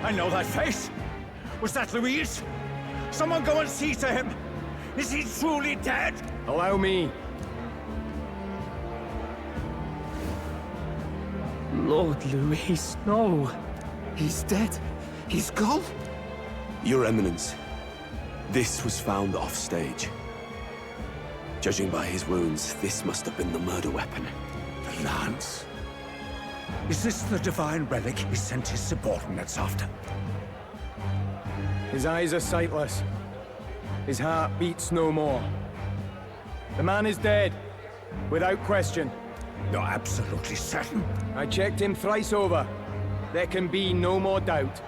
I know that face. Was that Louise? Someone go and see to him. Is he truly dead? Allow me. Lord Louis, no. He's dead. He's gone. Your Eminence, this was found off-stage. Judging by his wounds, this must have been the murder weapon. The lance. Is this the divine relic he sent his subordinates after? His eyes are sightless. His heart beats no more. The man is dead, without question. You're absolutely certain? I checked him thrice over. There can be no more doubt.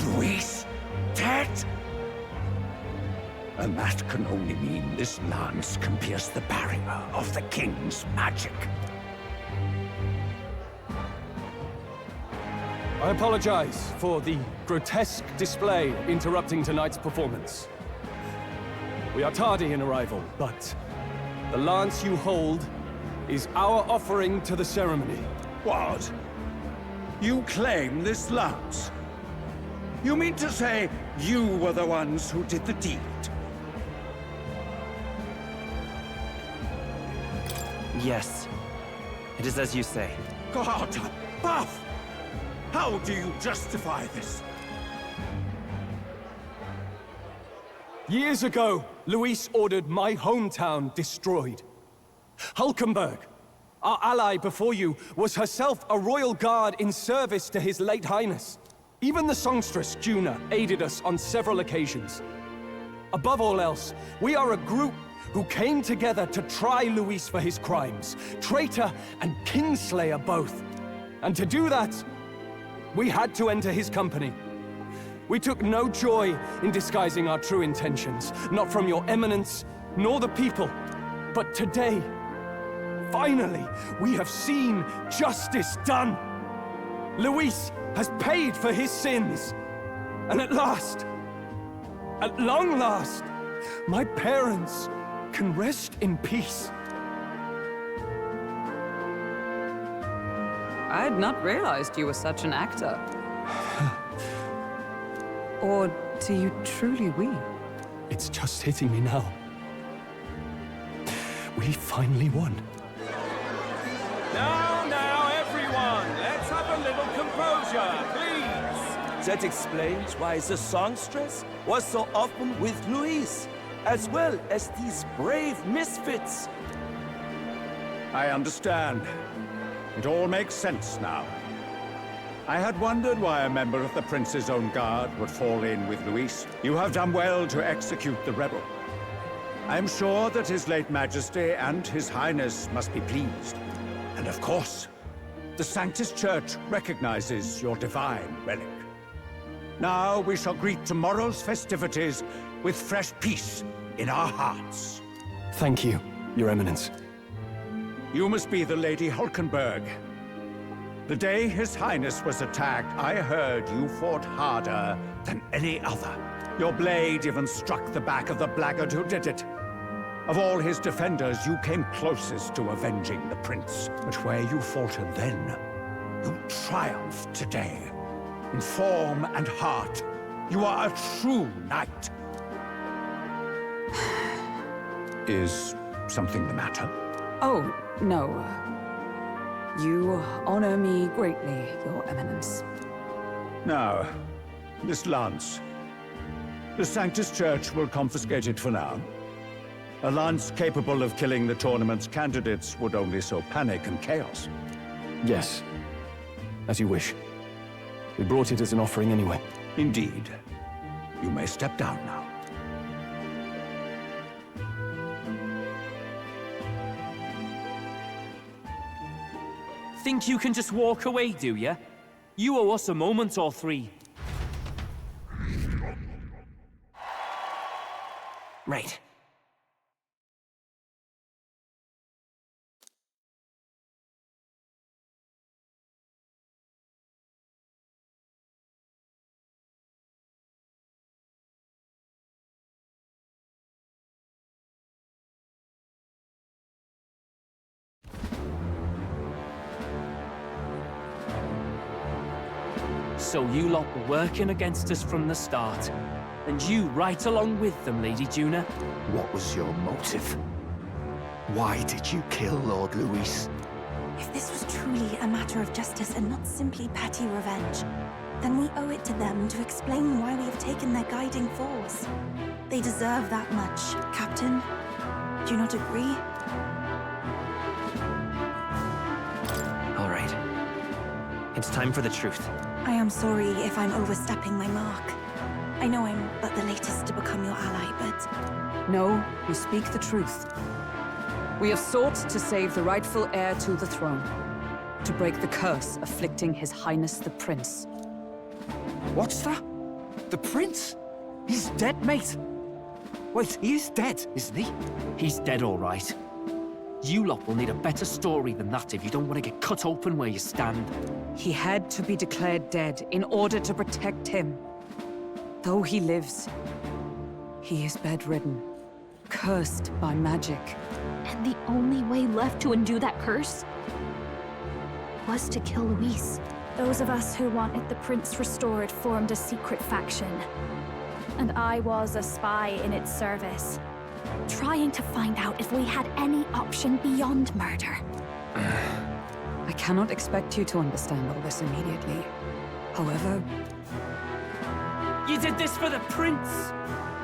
Louis? Dead? And that can only mean this lance can pierce the barrier of the King's magic. I apologize for the grotesque display interrupting tonight's performance. We are tardy in arrival, but the lance you hold is our offering to the ceremony. What? You claim this lance? You mean to say you were the ones who did the deed? Yes. It is as you say. God above! How do you justify this? Years ago, Luis ordered my hometown destroyed. Hulkenberg, our ally before you, was herself a royal guard in service to his late highness. Even the songstress, Juna, aided us on several occasions. Above all else, we are a group who came together to try Luis for his crimes. Traitor and Kingslayer both. And to do that, we had to enter his company. We took no joy in disguising our true intentions, not from your eminence, nor the people. But today, finally, we have seen justice done. Luis has paid for his sins. And at last, at long last, my parents can rest in peace. I had not realized you were such an actor. Or do you truly weep? It's just hitting me now. We finally won. Now, everyone, let's have a little composure, please. That explains why the songstress was so often with Luis, as well as these brave misfits. I understand. It all makes sense now. I had wondered why a member of the Prince's own guard would fall in with Luis. You have done well to execute the rebel. I am sure that His late Majesty and His Highness must be pleased. And of course, the Sanctus Church recognizes your divine relic. Now we shall greet tomorrow's festivities with fresh peace in our hearts. Thank you, Your Eminence. You must be the Lady Hulkenberg. The day His Highness was attacked, I heard you fought harder than any other. Your blade even struck the back of the blackguard who did it. Of all his defenders, you came closest to avenging the prince. But where you faltered then, you triumphed today. In form and heart, you are a true knight. Is something the matter? Oh, no. You honor me greatly, Your Eminence. Now, this lance. The Sanctus Church will confiscate it for now. A lance capable of killing the tournament's candidates would only sow panic and chaos. Yes, as you wish. We brought it as an offering anyway. Indeed. You may step down now. Think you can just walk away, do ya? You owe us a moment or three. Right. So you lot were working against us from the start. And you right along with them, Lady Juna. What was your motive? Why did you kill Lord Luis? If this was truly a matter of justice and not simply petty revenge, then we owe it to them to explain why we have taken their guiding force. They deserve that much, Captain. Do you not agree? All right. It's time for the truth. I am sorry if I'm overstepping my mark. I know I'm but the latest to become your ally, but... No, you speak the truth. We have sought to save the rightful heir to the throne. To break the curse afflicting His Highness the Prince. What's that? The prince? He's dead, mate. Wait, he is dead, isn't he? He's dead, all right. You lot will need a better story than that if you don't want to get cut open where you stand. He had to be declared dead in order to protect him. Though he lives, he is bedridden, cursed by magic. And the only way left to undo that curse was to kill Luis. Those of us who wanted the prince restored formed a secret faction. And I was a spy in its service, trying to find out if we had any option beyond murder. I cannot expect you to understand all this immediately. However... You did this for the prince!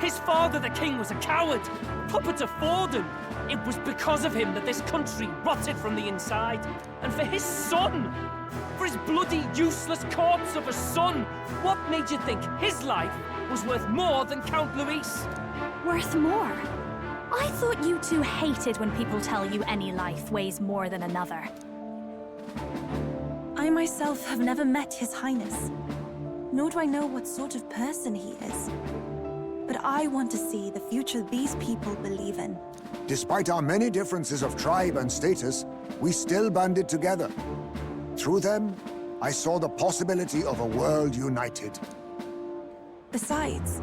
His father, the king, was a coward! Puppet to Forden! It was because of him that this country rotted from the inside. And for his son! For his bloody, useless corpse of a son! What made you think his life was worth more than Count Luis? Worth more? I thought you two hated when people tell you any life weighs more than another. I myself have never met His Highness, nor do I know what sort of person he is. But I want to see the future these people believe in. Despite our many differences of tribe and status, we still banded together. Through them, I saw the possibility of a world united. Besides,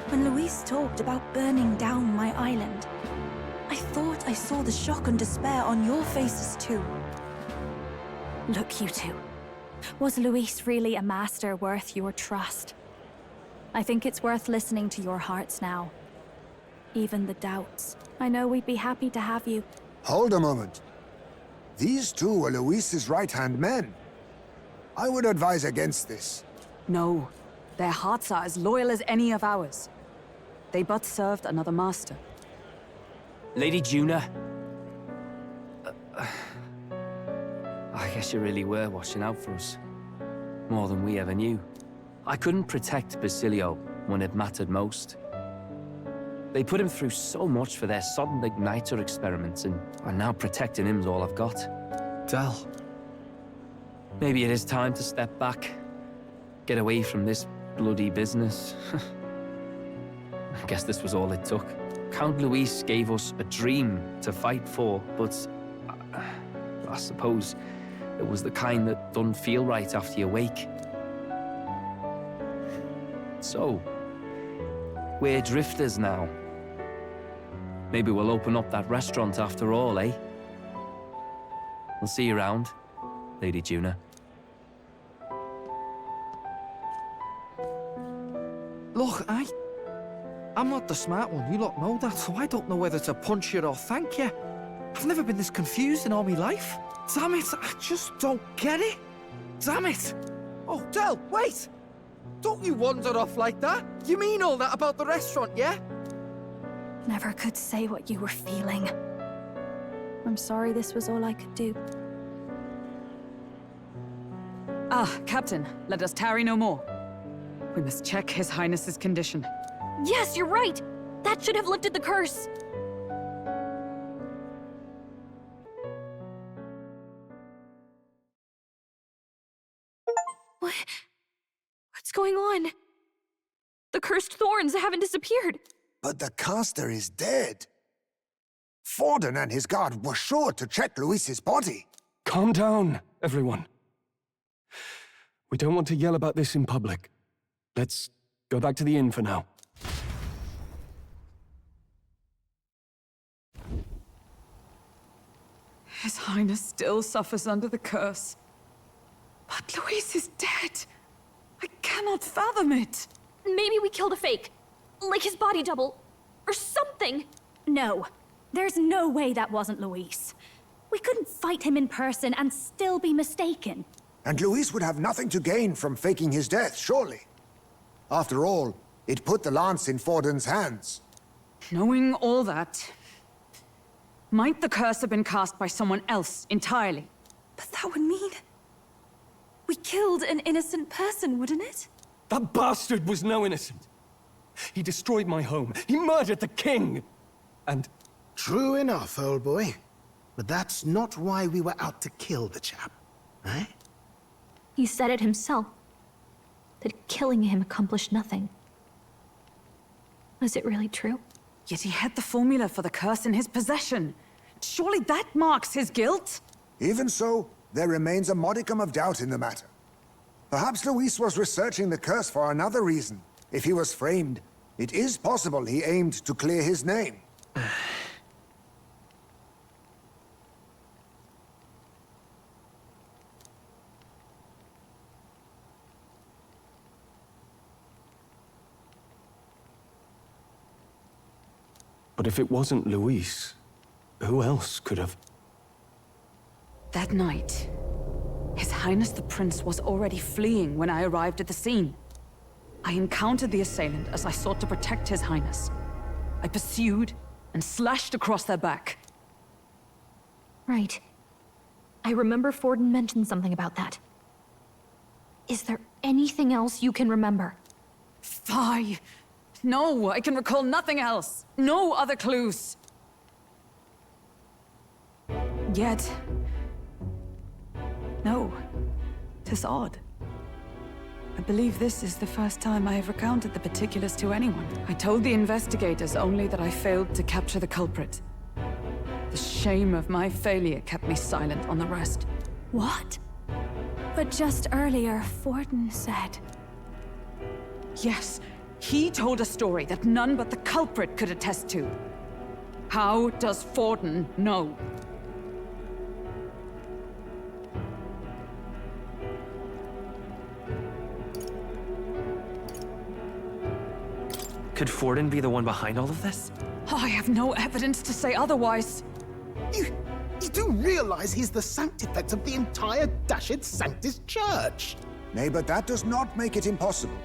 when Luis talked about burning down my island, I thought I saw the shock and despair on your faces too. Look, you two. Was Luis really a master worth your trust? I think it's worth listening to your hearts now. Even the doubts. I know we'd be happy to have you. Hold a moment. These two were Luis's right-hand men. I would advise against this. No. Their hearts are as loyal as any of ours. They but served another master. Lady Juna. I guess you really were watching out for us. More than we ever knew. I couldn't protect Basilio when it mattered most. They put him through so much for their sudden igniter experiments, and now protecting him's all I've got. Del. Maybe it is time to step back. Get away from this bloody business. I guess this was all it took. Count Luis gave us a dream to fight for, but I suppose it was the kind that doesn't feel right after you wake. So, we're drifters now. Maybe we'll open up that restaurant after all, eh? We'll see you around, Lady Juna. Look, I'm not the smart one, you lot know that, so I don't know whether to punch you or thank you. I've never been this confused in all my life. Damn it, I just don't get it. Damn it. Oh, Del, wait! Don't you wander off like that? You mean all that about the restaurant, yeah? Never could say what you were feeling. I'm sorry this was all I could do. Ah, Captain, let us tarry no more. We must check His Highness's condition. Yes, you're right! That should have lifted the curse! What's going on? The cursed thorns haven't disappeared. But the caster is dead. Forden and his guard were sure to check Luis's body. Calm down, everyone. We don't want to yell about this in public. Let's go back to the inn for now. His Highness still suffers under the curse. But Luis is dead. I cannot fathom it. Maybe we killed a fake. Like his body double. Or something. No. There's no way that wasn't Luis. We couldn't fight him in person and still be mistaken. And Luis would have nothing to gain from faking his death, surely. After all, it put the lance in Forden's hands. Knowing all that, might the curse have been cast by someone else entirely? But that would mean... we killed an innocent person, wouldn't it? That bastard was no innocent. He destroyed my home. He murdered the king. And... True enough, old boy. But that's not why we were out to kill the chap, eh? He said it himself. That killing him accomplished nothing. Is it really true? Yet he had the formula for the curse in his possession. Surely that marks his guilt? Even so, there remains a modicum of doubt in the matter. Perhaps Luis was researching the curse for another reason. If he was framed, it is possible he aimed to clear his name. But if it wasn't Luis, who else could have... That night, His Highness the Prince was already fleeing when I arrived at the scene. I encountered the assailant as I sought to protect His Highness. I pursued and slashed across their back. Right. I remember Forden mentioned something about that. Is there anything else you can remember? Fie! No, I can recall nothing else. No other clues. Yet... no. 'Tis odd. I believe this is the first time I have recounted the particulars to anyone. I told the investigators only that I failed to capture the culprit. The shame of my failure kept me silent on the rest. What? But just earlier, Forden said... Yes, he told a story that none but the culprit could attest to. How does Forden know? Could Forden be the one behind all of this? I have no evidence to say otherwise. You do realize he's the sanctifex of the entire Dashed Sanctus Church? Nay, but that does not make it impossible.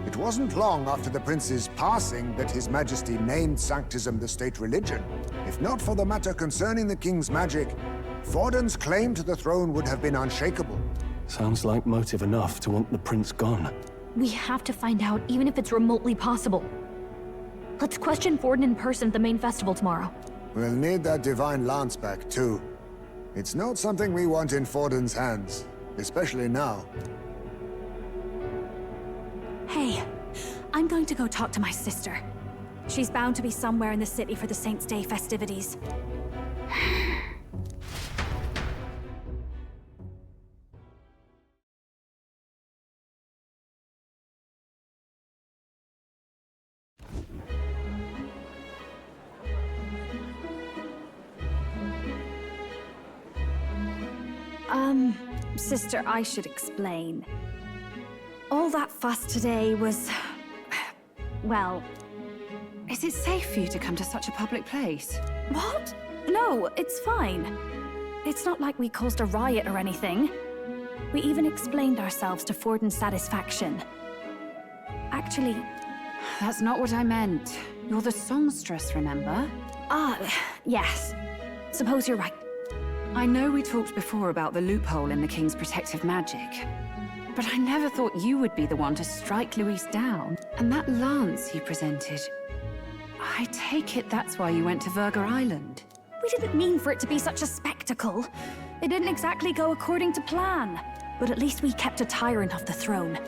It wasn't long after the prince's passing that His Majesty named Sanctism the state religion. If not for the matter concerning the king's magic, Forden's claim to the throne would have been unshakable. Sounds like motive enough to want the prince gone. We have to find out, even if it's remotely possible. Let's question Forden in person at the main festival tomorrow. We'll need that divine lance back, too. It's not something we want in Forden's hands, especially now. Hey, I'm going to go talk to my sister. She's bound to be somewhere in the city for the Saints' Day festivities. Sister, I should explain. All that fuss today was... well... Is it safe for you to come to such a public place? What? No, it's fine. It's not like we caused a riot or anything. We even explained ourselves to Forden's satisfaction. Actually... That's not what I meant. You're the songstress, remember? Ah, yes. Suppose you're right. I know we talked before about the loophole in the King's protective magic, but I never thought you would be the one to strike Luis down. And that lance you presented, I take it that's why you went to Virga Island. We didn't mean for it to be such a spectacle. It didn't exactly go according to plan, but at least we kept a tyrant off the throne.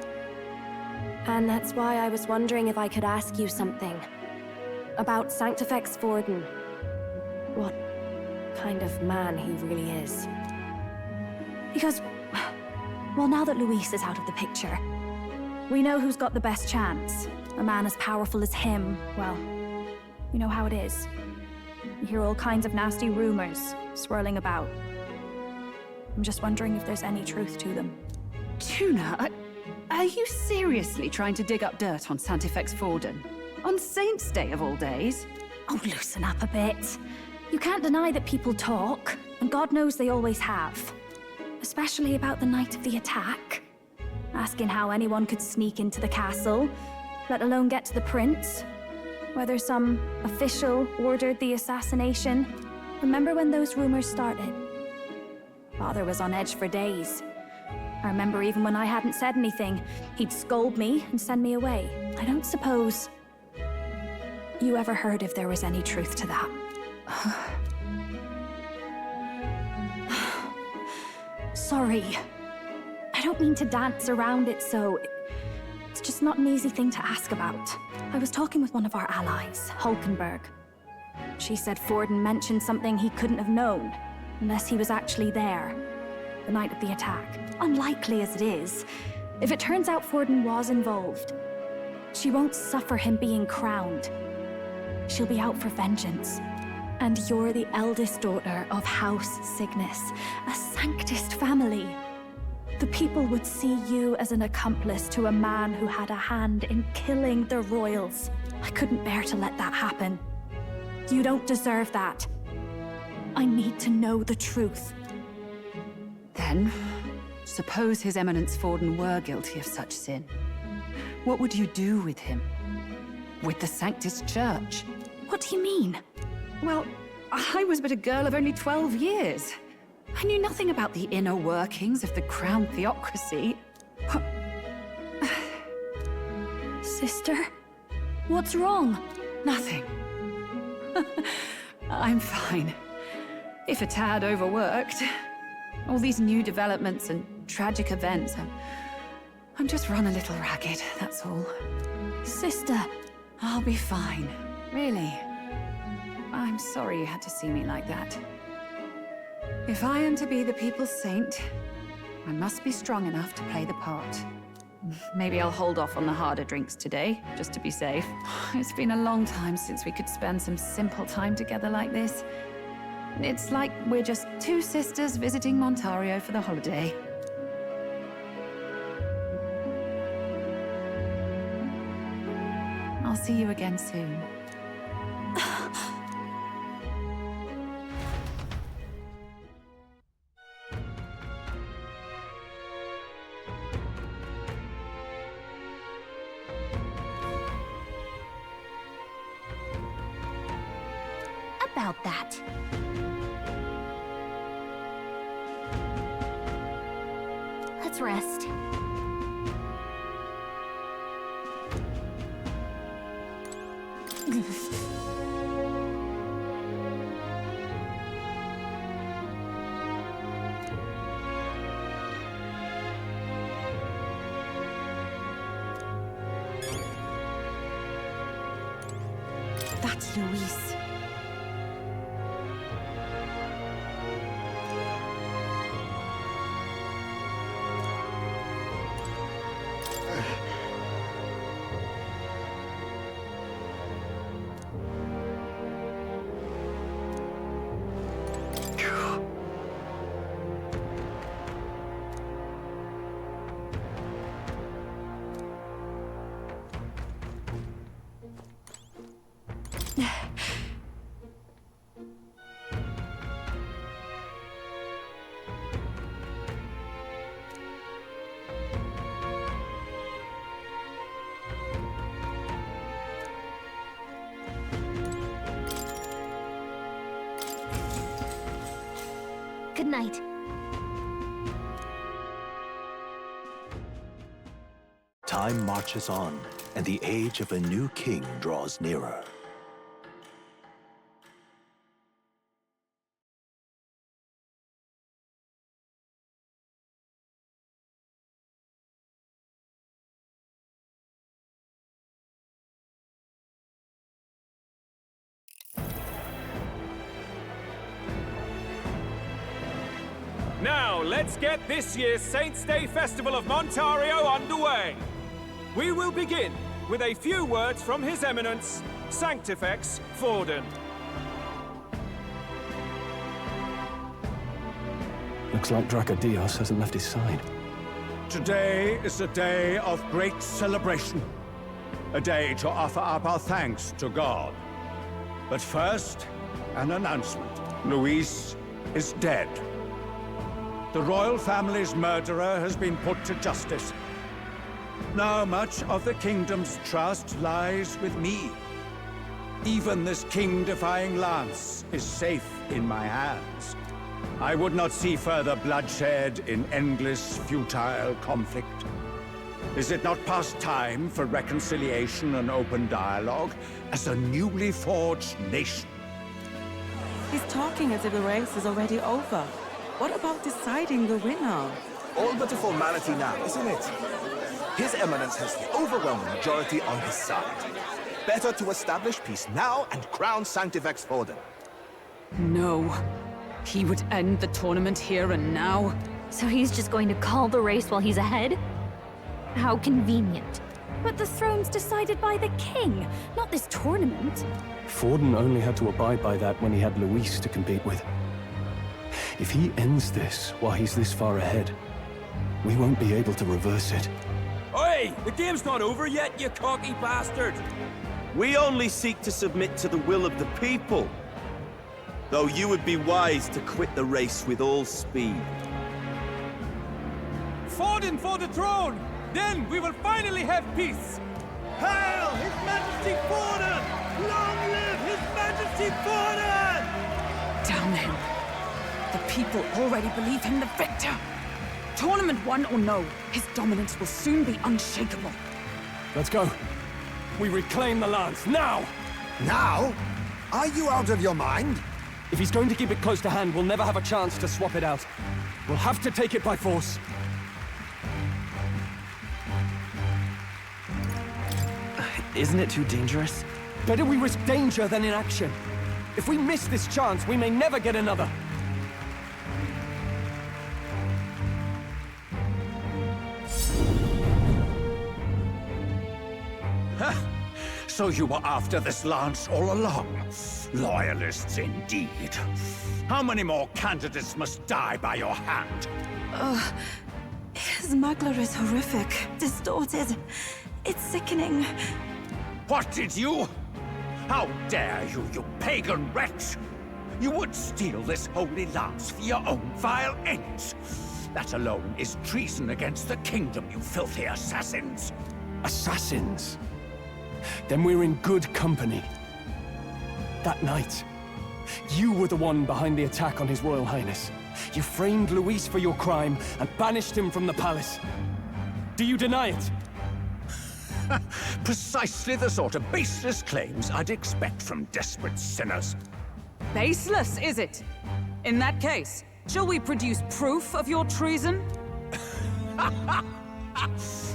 And that's why I was wondering if I could ask you something. About Sanctifex Forden. What kind of man he really is. Because, well, now that Luis is out of the picture, we know who's got the best chance. A man as powerful as him, well, you know how it is. You hear all kinds of nasty rumors swirling about. I'm just wondering if there's any truth to them. Tuna, Are you seriously trying to dig up dirt on Santifex Forden? On Saint's Day of all days? Oh, loosen up a bit. You can't deny that people talk, and God knows they always have. Especially about the night of the attack. Asking how anyone could sneak into the castle, let alone get to the prince. Whether some official ordered the assassination. Remember when those rumors started? Father was on edge for days. I remember even when I hadn't said anything, he'd scold me and send me away. I don't suppose you ever heard if there was any truth to that. Sorry. I don't mean to dance around it, so it's just not an easy thing to ask about. I was talking with one of our allies, Hulkenberg. She said Forden mentioned something he couldn't have known, unless he was actually there, the night of the attack. Unlikely as it is, if it turns out Forden was involved, she won't suffer him being crowned. She'll be out for vengeance. And you're the eldest daughter of House Cygnus, a Sanctist family. The people would see you as an accomplice to a man who had a hand in killing the royals. I couldn't bear to let that happen. You don't deserve that. I need to know the truth. Then, suppose His Eminence Forden were guilty of such sin. What would you do with him? With the Sanctist Church? What do you mean? Well, I was but a girl of only 12 years. I knew nothing about the inner workings of the crown theocracy. Sister? What's wrong? Nothing. I'm fine. If a tad overworked. All these new developments and tragic events, I'm just run a little ragged, that's all. Sister! I'll be fine. Really. I'm sorry you had to see me like that. If I am to be the people's saint, I must be strong enough to play the part. Maybe I'll hold off on the harder drinks today, just to be safe. It's been a long time since we could spend some simple time together like this. It's like we're just two sisters visiting Montario for the holiday. I'll see you again soon. About that. Let's rest. That's Luis. Good night. Time marches on, and the age of a new king draws nearer. Now, let's get this year's Saints' Day Festival of Montario underway. We will begin with a few words from His Eminence, Sanctifex Forden. Looks like Dracodios hasn't left his side. Today is a day of great celebration. A day to offer up our thanks to God. But first, an announcement. Luis is dead. The royal family's murderer has been put to justice. Now much of the kingdom's trust lies with me. Even this king-defying lance is safe in my hands. I would not see further bloodshed in endless, futile conflict. Is it not past time for reconciliation and open dialogue as a newly forged nation? He's talking as if the race is already over. What about deciding the winner? All but a formality now, isn't it? His Eminence has the overwhelming majority on his side. Better to establish peace now and crown Sanctifex Forden. No. He would end the tournament here and now. So he's just going to call the race while he's ahead? How convenient. But the throne's decided by the king, not this tournament. Forden only had to abide by that when he had Luis to compete with. If he ends this while he's this far ahead, we won't be able to reverse it. Oi! The game's not over yet, you cocky bastard! We only seek to submit to the will of the people. Though you would be wise to quit the race with all speed. Forden for the throne! Then we will finally have peace! Hail His Majesty Forden! Long live His Majesty Forden! Damn him. The people already believe him the victor. Tournament won or no, his dominance will soon be unshakable. Let's go. We reclaim the lance, now! Now? Are you out of your mind? If he's going to keep it close to hand, we'll never have a chance to swap it out. We'll have to take it by force. Isn't it too dangerous? Better we risk danger than inaction. If we miss this chance, we may never get another. So you were after this lance all along? Loyalists indeed. How many more candidates must die by your hand? His smuggler is horrific, distorted. It's sickening. What did you? How dare you, you pagan wretch! You would steal this holy lance for your own vile ends. That alone is treason against the kingdom, you filthy assassins. Assassins? Then we're in good company. That night, you were the one behind the attack on His Royal Highness. You framed Luis for your crime and banished him from the palace. Do you deny it? Precisely the sort of baseless claims I'd expect from desperate sinners. Baseless, is it? In that case, shall we produce proof of your treason?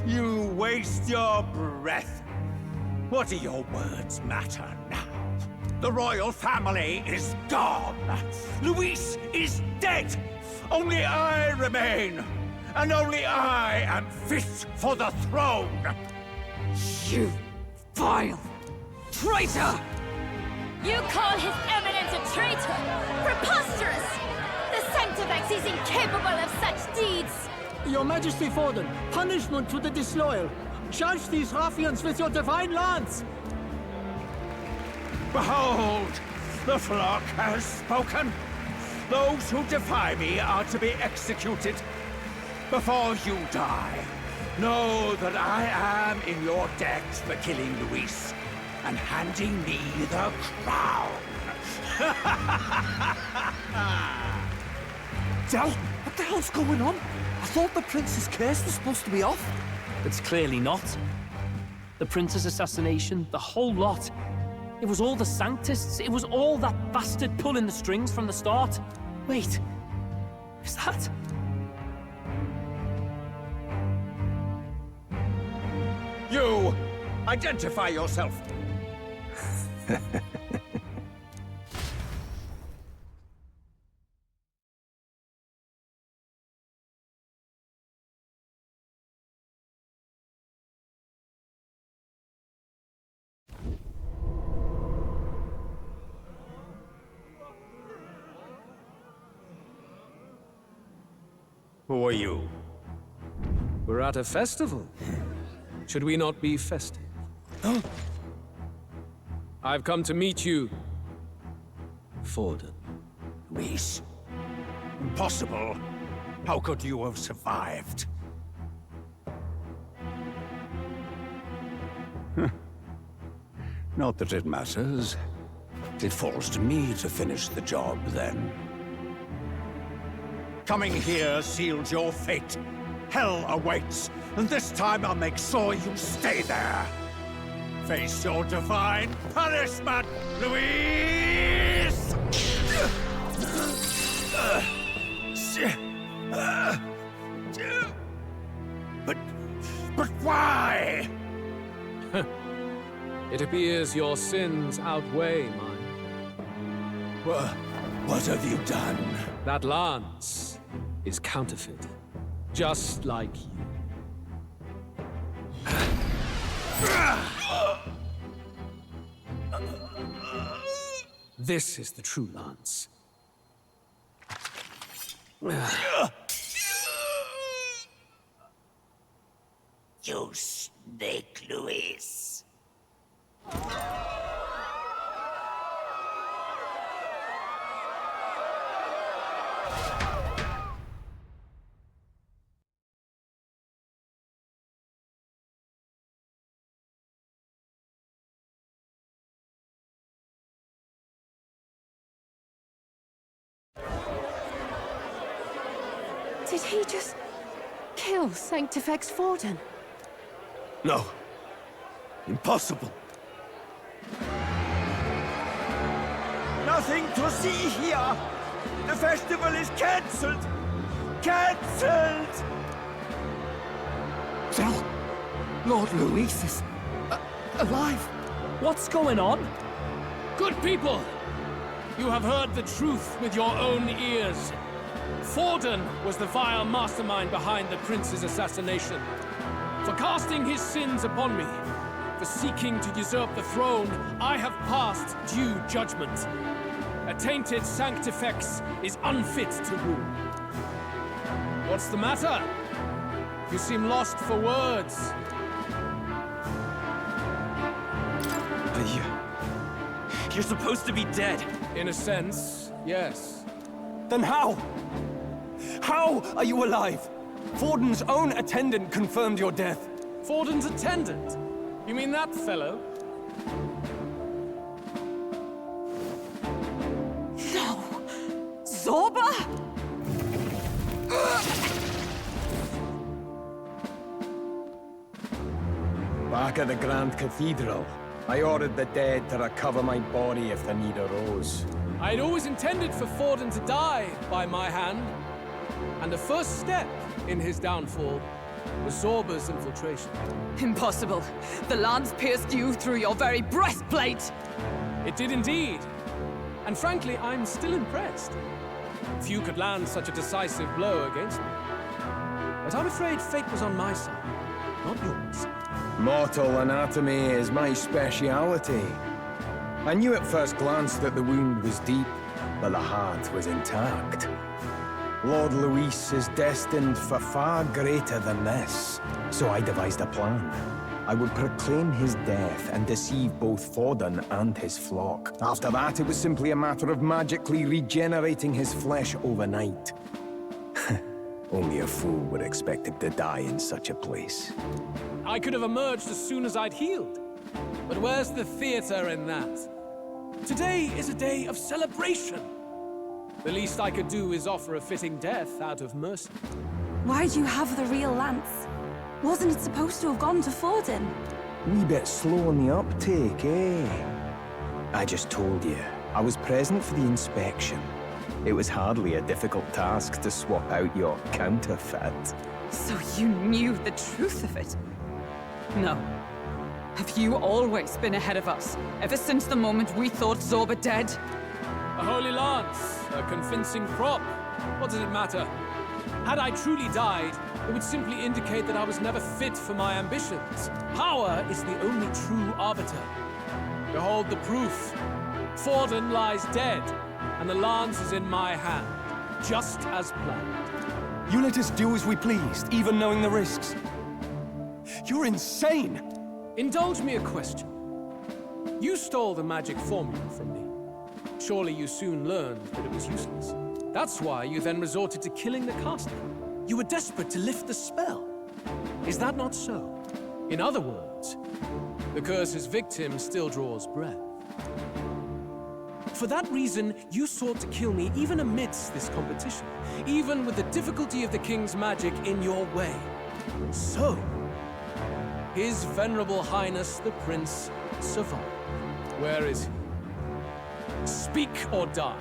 You waste your breath. What do your words matter now? The royal family is gone. Luis is dead. Only I remain. And only I am fit for the throne. You vile traitor! You call His Eminence a traitor? Preposterous! The Sanctifex is incapable of such deeds! Your Majesty Forden, punishment to the disloyal. Judge these ruffians with your divine lance! Behold, the flock has spoken. Those who defy me are to be executed. Before you die, know that I am in your debt for killing Luis and handing me the crown. Dalton, what the hell's going on? I thought the prince's curse was supposed to be off. It's clearly not. The prince's assassination, the whole lot. It was all the Sanctists. It was all that bastard pulling the strings from the start. Wait, is that? You! Identify yourself! Who are you? We're at a festival. Should we not be festive? I've come to meet you, Forden. Luis. Impossible. How could you have survived? Not that it matters. It falls to me to finish the job, then. Coming here sealed your fate. Hell awaits, and this time I'll make sure you stay there. Face your divine punishment, Luis! But why? It appears your sins outweigh mine. What have you done? That lance is counterfeit, just like you. This is the true lance. You snake, Luis. Did he just kill Sanctifex Forden? No. Impossible. Nothing to see here. The festival is cancelled. Cancelled! Tell Lord Luis is alive. What's going on? Good people! You have heard the truth with your own ears. Forden was the vile mastermind behind the prince's assassination. For casting his sins upon me, for seeking to usurp the throne, I have passed due judgment. A tainted Sanctifex is unfit to rule. What's the matter? You seem lost for words. You're supposed to be dead. In a sense, yes. Then how? How are you alive? Forden's own attendant confirmed your death. Forden's attendant? You mean that fellow? No! Zorba? Back at the Grand Cathedral, I ordered the dead to recover my body if the need arose. I'd always intended for Forden to die by my hand. And the first step in his downfall was Zorba's infiltration. Impossible. The lance pierced you through your very breastplate! It did indeed. And frankly, I'm still impressed. Few could land such a decisive blow against me. But I'm afraid fate was on my side, not yours. Mortal anatomy is my speciality. I knew at first glance that the wound was deep, but the heart was intact. Lord Luis is destined for far greater than this, so I devised a plan. I would proclaim his death and deceive both Forden and his flock. After that, it was simply a matter of magically regenerating his flesh overnight. Only a fool would expect him to die in such a place. I could have emerged as soon as I'd healed. But where's the theater in that? Today is a day of celebration. The least I could do is offer a fitting death out of mercy. Why'd you have the real lance? Wasn't it supposed to have gone to Forden? Wee bit slow on the uptake, eh? I just told you, I was present for the inspection. It was hardly a difficult task to swap out your counterfeit. So you knew the truth of it? No. Have you always been ahead of us? Ever since the moment we thought Zorba dead? A holy lance, a convincing prop. What does it matter? Had I truly died, it would simply indicate that I was never fit for my ambitions. Power is the only true arbiter. Behold the proof. Forden lies dead, and the lance is in my hand, just as planned. You let us do as we pleased, even knowing the risks. You're insane! Indulge me a question. You stole the magic formula from me. Surely you soon learned that it was useless. That's why you then resorted to killing the caster. You were desperate to lift the spell. Is that not so? In other words, the curse's victim still draws breath. For that reason, you sought to kill me even amidst this competition, even with the difficulty of the king's magic in your way. So, His Venerable Highness the Prince survived. Where is he? Speak or die.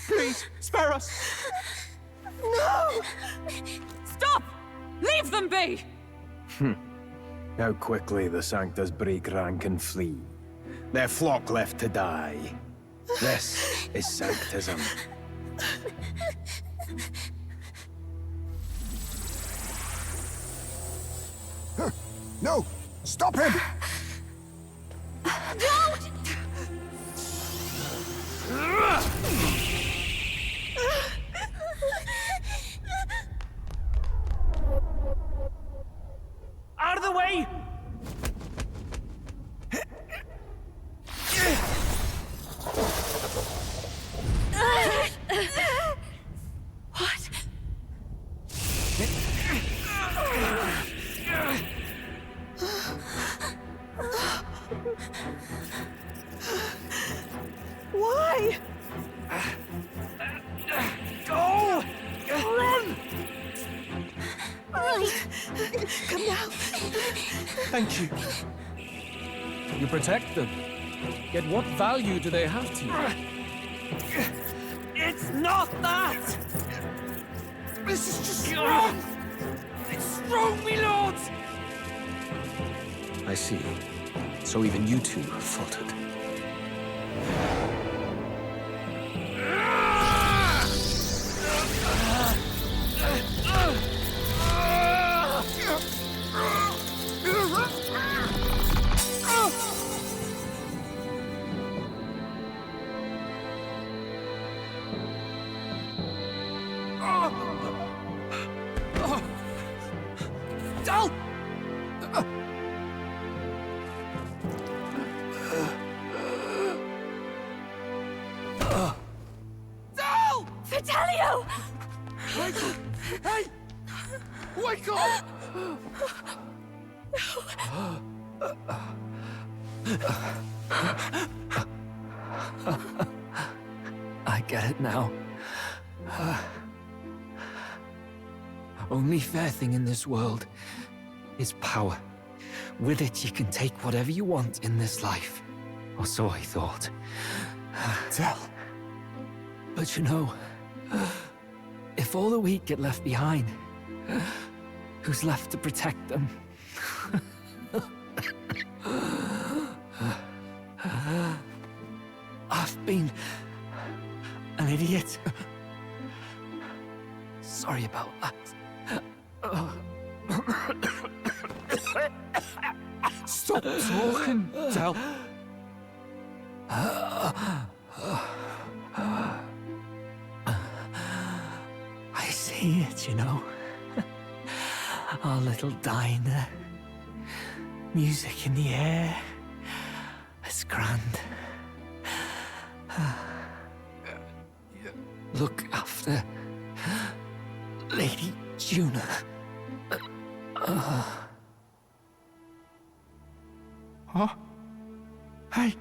Please, spare us! No! Stop! Leave them be! How quickly the Sanctus break rank and flee. Their flock left to die. This is Sanctism. No! Stop him! Don't! Out of the way! What? Why? Go! Run! Come now. Thank you. You protect them. Yet what value do they have to you? It's not that! This is just wrong! It's wrong, me lords! I see. So even you two faltered. Vitelio! Michael! Hey! Wake up! I get it now. Only fair thing in this world is power. With it, you can take whatever you want in this life. Or so I thought. Tell. But you know, if all the weak get left behind, who's left to protect them? I've been an idiot. Sorry about that. Stop talking, Del. I see it, you know. Our little diner. Music in the air. It's grand. Look after Lady Juna. Huh? Hey.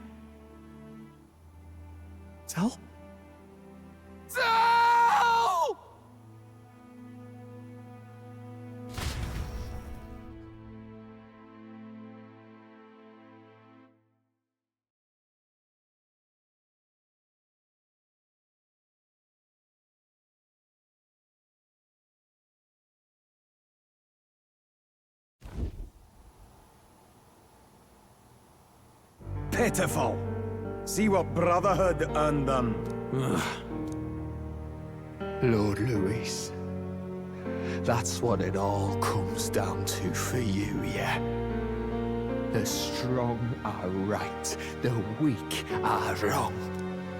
Del? Pitiful. See what Brotherhood earned them. Lord Luis. That's what it all comes down to for you, yeah? The strong are right, the weak are wrong.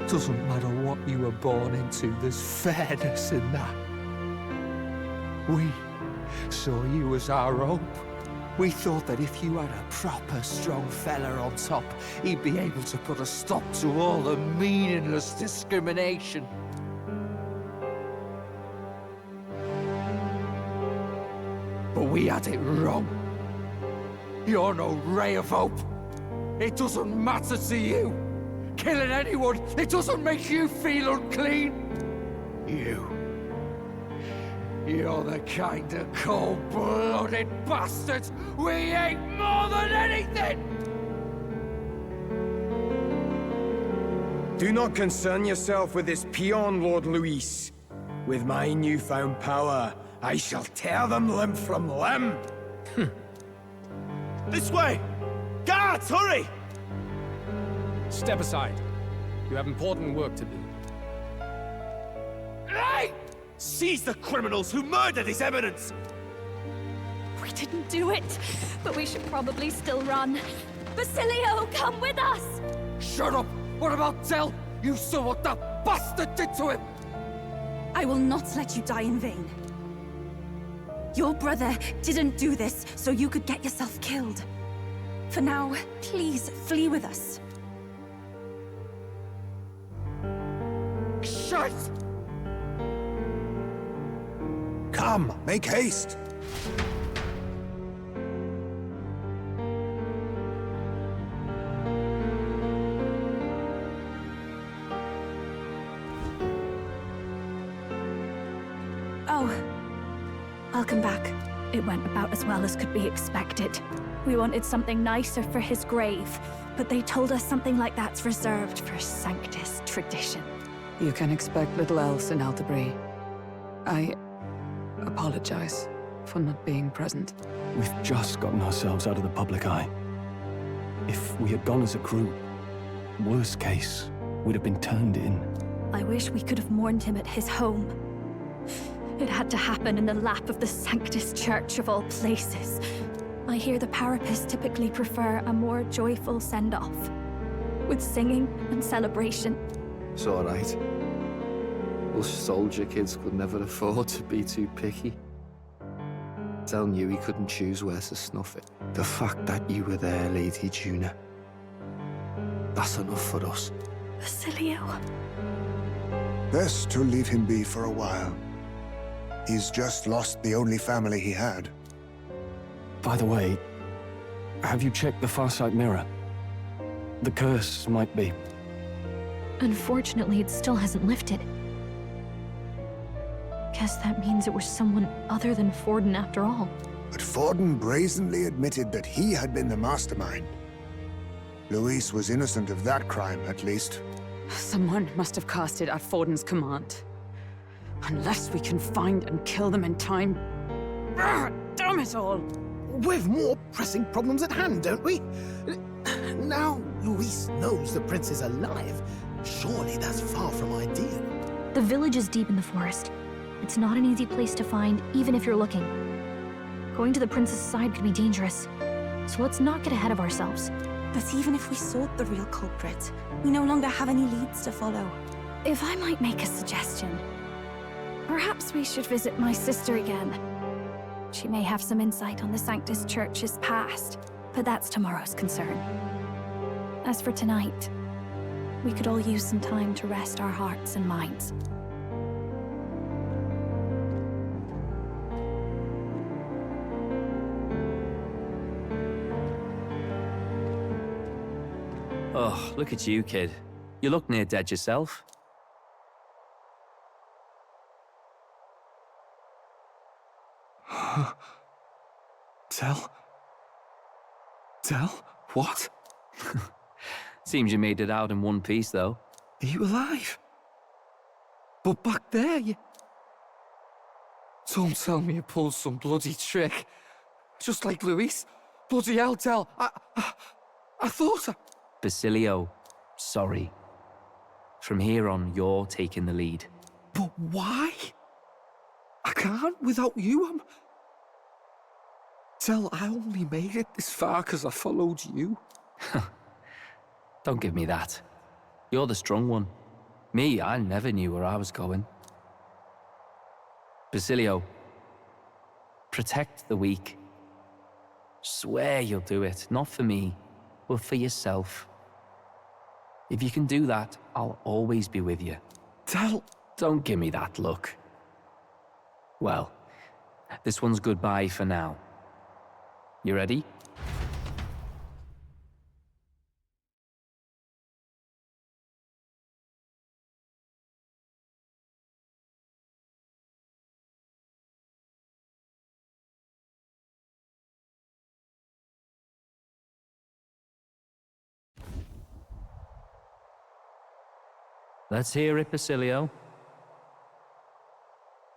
Doesn't matter what you were born into, there's fairness in that. We saw you as our hope. We thought that if you had a proper strong fella on top, he'd be able to put a stop to all the meaningless discrimination. But we had it wrong. You're no ray of hope. It doesn't matter to you. Killing anyone, it doesn't make you feel unclean. You're the kind of cold-blooded bastards we hate more than anything! Do not concern yourself with this peon, Lord Luis. With my newfound power, I shall tear them limb from limb. This way! Guards, hurry! Step aside. You have important work to do. Hey! Seize the criminals who murdered His Eminence! We didn't do it, but we should probably still run. Basilio, come with us! Shut up! What about Del? You saw what that bastard did to him! I will not let you die in vain. Your brother didn't do this so you could get yourself killed. For now, please flee with us. Shut! Come, make haste! Oh, welcome back. It went about as well as could be expected. We wanted something nicer for his grave, but they told us something like that's reserved for Sanctus tradition. You can expect little else in Altabri. I apologize for not being present. We've just gotten ourselves out of the public eye. If we had gone as a group, worst case, we'd have been turned in. I wish we could have mourned him at his home. It had to happen in the lap of the Sanctus Church of all places. I hear the Parapists typically prefer a more joyful send-off, with singing and celebration. It's alright. Us soldier kids could never afford to be too picky. Del knew he couldn't choose where to snuff it. The fact that you were there, Lady Juna, that's enough for us. Basilio. Best to leave him be for a while. He's just lost the only family he had. By the way, have you checked the Farsight mirror? The curse might be... Unfortunately, it still hasn't lifted. Guess that means it was someone other than Forden after all. But Forden brazenly admitted that he had been the mastermind. Luis was innocent of that crime, at least. Someone must have cast it at Forden's command. Unless we can find and kill them in time. Damn it all! We've more pressing problems at hand, don't we? Now Luis knows the prince is alive. Surely that's far from ideal. The village is deep in the forest. It's not an easy place to find, even if you're looking. Going to the prince's side could be dangerous. So let's not get ahead of ourselves. But even if we sought the real culprit, we no longer have any leads to follow. If I might make a suggestion, perhaps we should visit my sister again. She may have some insight on the Sanctus Church's past, but that's tomorrow's concern. As for tonight, we could all use some time to rest our hearts and minds. Oh, look at you, kid. You look near dead yourself. Del? What? Seems you made it out in one piece, though. Are you alive? But back there, you... Don't tell me you pulled some bloody trick. Just like Luis. Bloody hell, Del. I thought Basilio, sorry. From here on, you're taking the lead. But why? I can't without you. Tell, I only made it this far because I followed you. Don't give me that. You're the strong one. Me, I never knew where I was going. Basilio, protect the weak. Swear you'll do it, not for me, but for yourself. If you can do that, I'll always be with you. Tell... Don't give me that look. Well, this one's goodbye for now. You ready? Let's hear it, Basilio.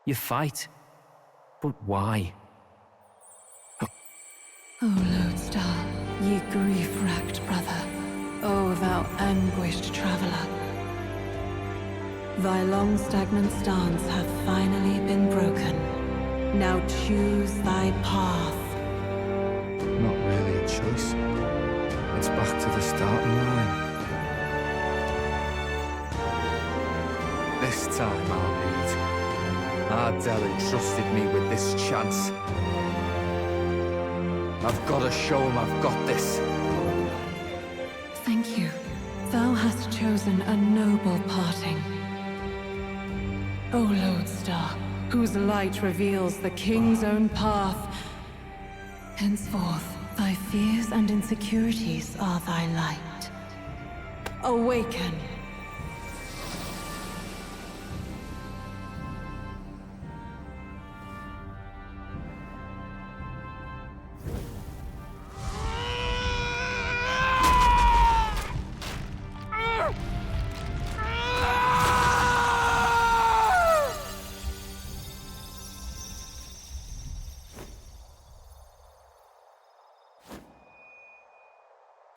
You fight, but why? O Lodestar, ye grief-racked brother, O thou anguished traveler. Thy long stagnant stance hath finally been broken. Now choose thy path. Not really a choice. It's back to the starting line. This time I'll lead. Ardell entrusted me with this chance. I've got to show him I've got this. Thank you. Thou hast chosen a noble parting. O Lodestar, whose light reveals the king's own path. Henceforth, thy fears and insecurities are thy light. Awaken.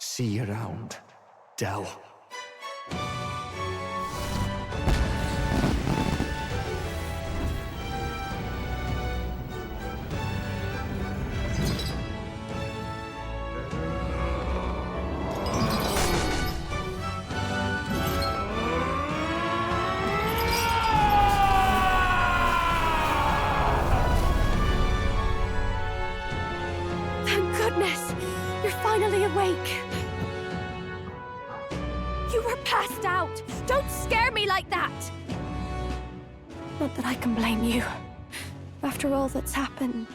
See you around, Dell. Thank goodness! You're finally awake! You were passed out! Don't scare me like that! Not that I can blame you. After all that's happened.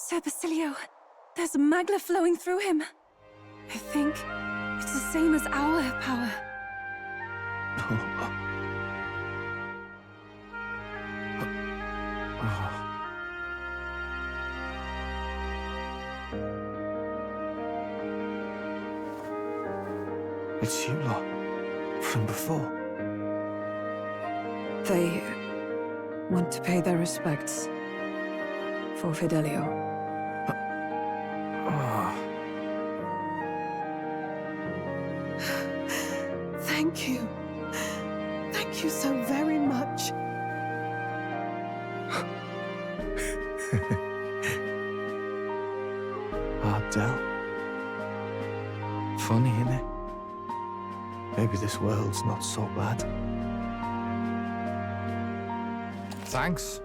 Sir Basilio, there's magla flowing through him. I think it's the same as our power. It's you lot. From before. They want to pay their respects for Fidelio. Thank you. Thank you so very much. Ardell. Funny, innit? Maybe this world's not so bad. Thanks.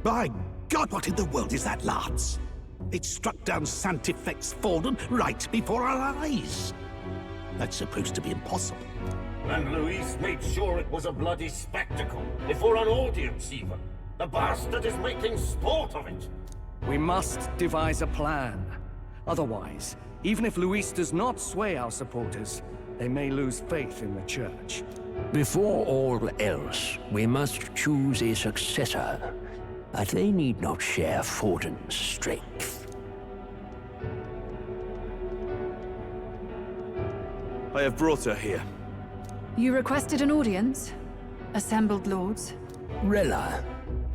By God, what in the world is that, lads? It struck down Santifex Forden right before our eyes. That's supposed to be impossible. And Luis made sure it was a bloody spectacle, before an audience even. The bastard is making sport of it. We must devise a plan. Otherwise, even if Luis does not sway our supporters, they may lose faith in the church. Before all else, we must choose a successor, but they need not share Forden's strength. I have brought her here. You requested an audience? Assembled lords? Rella,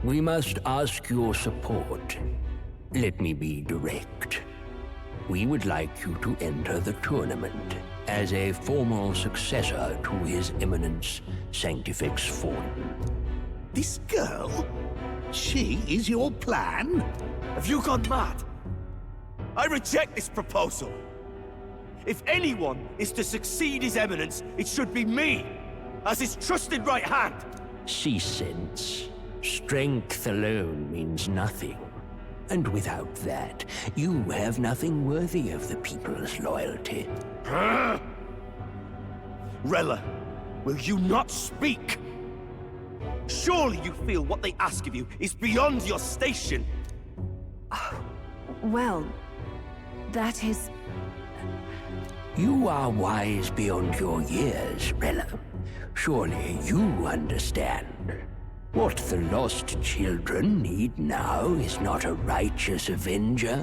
we must ask your support. Let me be direct. We would like you to enter the tournament as a formal successor to His Eminence Sanctifex Forden. This girl? She is your plan? Have you gone mad? I reject this proposal. If anyone is to succeed His Eminence, it should be me, as his trusted right hand. See sense. Strength alone means nothing. And without that, you have nothing worthy of the people's loyalty. Rella, will you not speak? Surely you feel what they ask of you is beyond your station. Well, that is... You are wise beyond your years, Rella. Surely you understand. What the lost children need now is not a righteous avenger,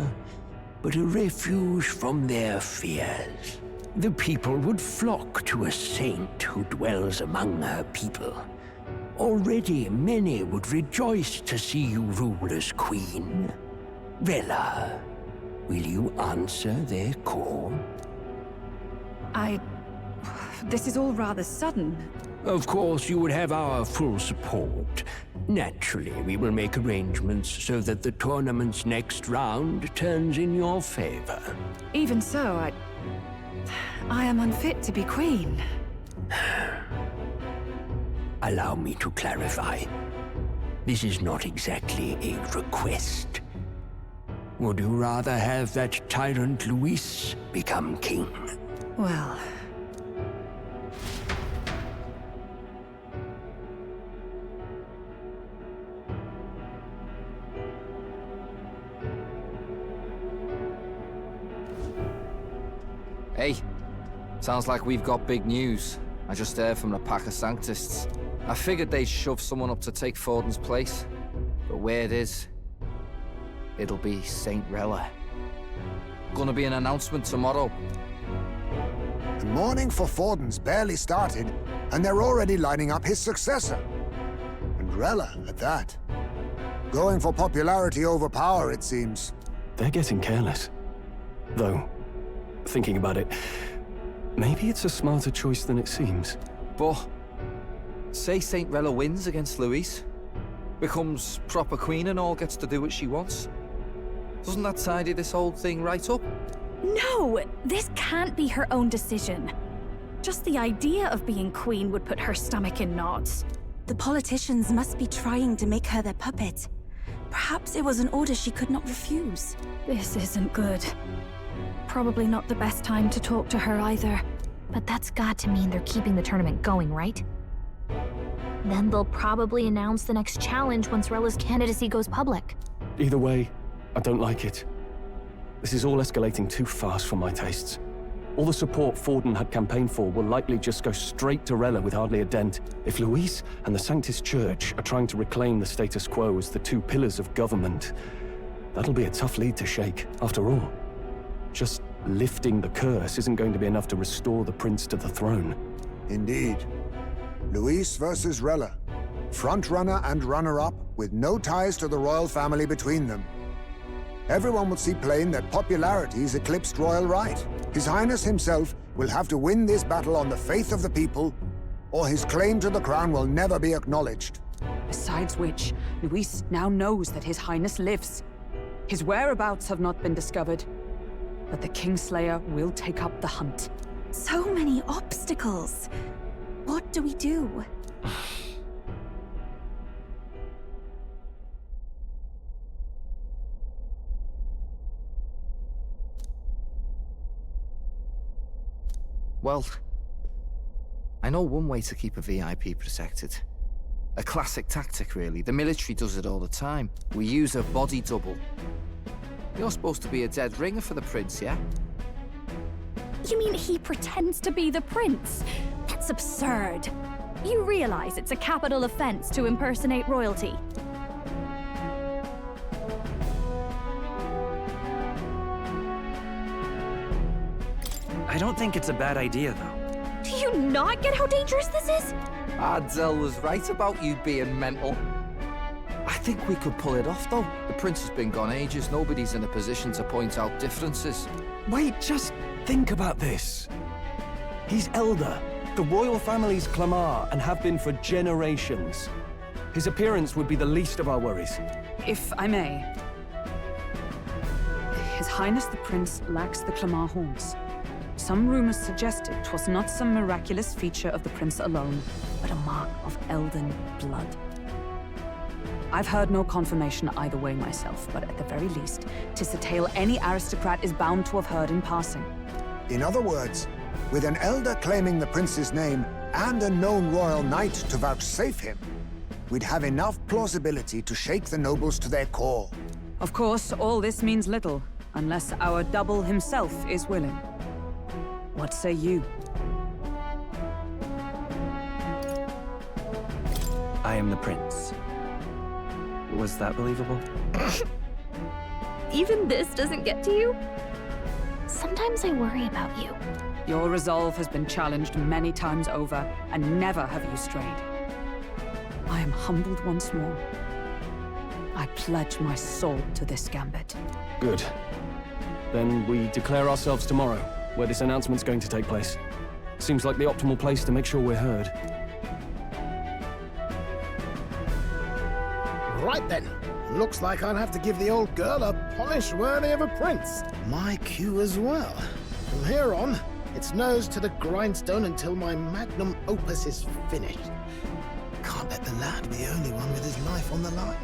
but a refuge from their fears. The people would flock to a saint who dwells among her people. Already many would rejoice to see you rule as queen. Rella, will you answer their call? This is all rather sudden. Of course, you would have our full support. Naturally, we will make arrangements so that the tournament's next round turns in your favor. Even so, I am unfit to be queen. Allow me to clarify. This is not exactly a request. Would you rather have that tyrant Luis become king? Well... Hey, sounds like we've got big news. I just heard from the pack of Sanctists. I figured they'd shove someone up to take Forden's place. But where it is, it'll be Saint Rella. Gonna be an announcement tomorrow. The mourning for Forden's barely started, and they're already lining up his successor. And Rella, at that. Going for popularity over power, it seems. They're getting careless. Though, thinking about it, maybe it's a smarter choice than it seems. But, say Saint Rella wins against Luis, becomes proper queen and all, gets to do what she wants. Doesn't that tidy this whole thing right up? No! This can't be her own decision. Just the idea of being queen would put her stomach in knots. The politicians must be trying to make her their puppet. Perhaps it was an order she could not refuse. This isn't good. Probably not the best time to talk to her either. But that's got to mean they're keeping the tournament going, right? Then they'll probably announce the next challenge once Rella's candidacy goes public. Either way, I don't like it. This is all escalating too fast for my tastes. All the support Forden had campaigned for will likely just go straight to Rella with hardly a dent. If Luis and the Sanctist Church are trying to reclaim the status quo as the two pillars of government, that'll be a tough lead to shake, after all. Just lifting the curse isn't going to be enough to restore the prince to the throne. Indeed. Luis versus Rella. Frontrunner and runner-up, with no ties to the royal family between them. Everyone will see plain that popularity's eclipsed royal right. His Highness himself will have to win this battle on the faith of the people, or his claim to the crown will never be acknowledged. Besides which, Luis now knows that His Highness lives. His whereabouts have not been discovered, but the Kingslayer will take up the hunt. So many obstacles. What do we do? Well, I know one way to keep a VIP protected. A classic tactic, really. The military does it all the time. We use a body double. You're supposed to be a dead ringer for the prince, yeah? You mean he pretends to be the prince? That's absurd. You realize it's a capital offense to impersonate royalty. I don't think it's a bad idea, though. Do you not get how dangerous this is? Adzel was right about you being mental. I think we could pull it off, though. The prince has been gone ages. Nobody's in a position to point out differences. Wait, just think about this. He's elder. The royal family's Clamar, and have been for generations. His appearance would be the least of our worries. If I may. His Highness the Prince lacks the Clamar horns. Some rumors suggested 'twas not some miraculous feature of the prince alone, but a mark of Elden blood. I've heard no confirmation either way myself, but at the very least, 'tis a tale any aristocrat is bound to have heard in passing. In other words, with an elder claiming the prince's name and a known royal knight to vouchsafe him, we'd have enough plausibility to shake the nobles to their core. Of course, all this means little, unless our double himself is willing. What say you? I am the prince. Was that believable? Even this doesn't get to you? Sometimes I worry about you. Your resolve has been challenged many times over, and never have you strayed. I am humbled once more. I pledge my soul to this gambit. Good. Then we declare ourselves tomorrow, where this announcement's going to take place. Seems like the optimal place to make sure we're heard. Right then. Looks like I'll have to give the old girl a polish worthy of a prince. My cue as well. From here on, it's nose to the grindstone until my magnum opus is finished. Can't let the lad be the only one with his life on the line.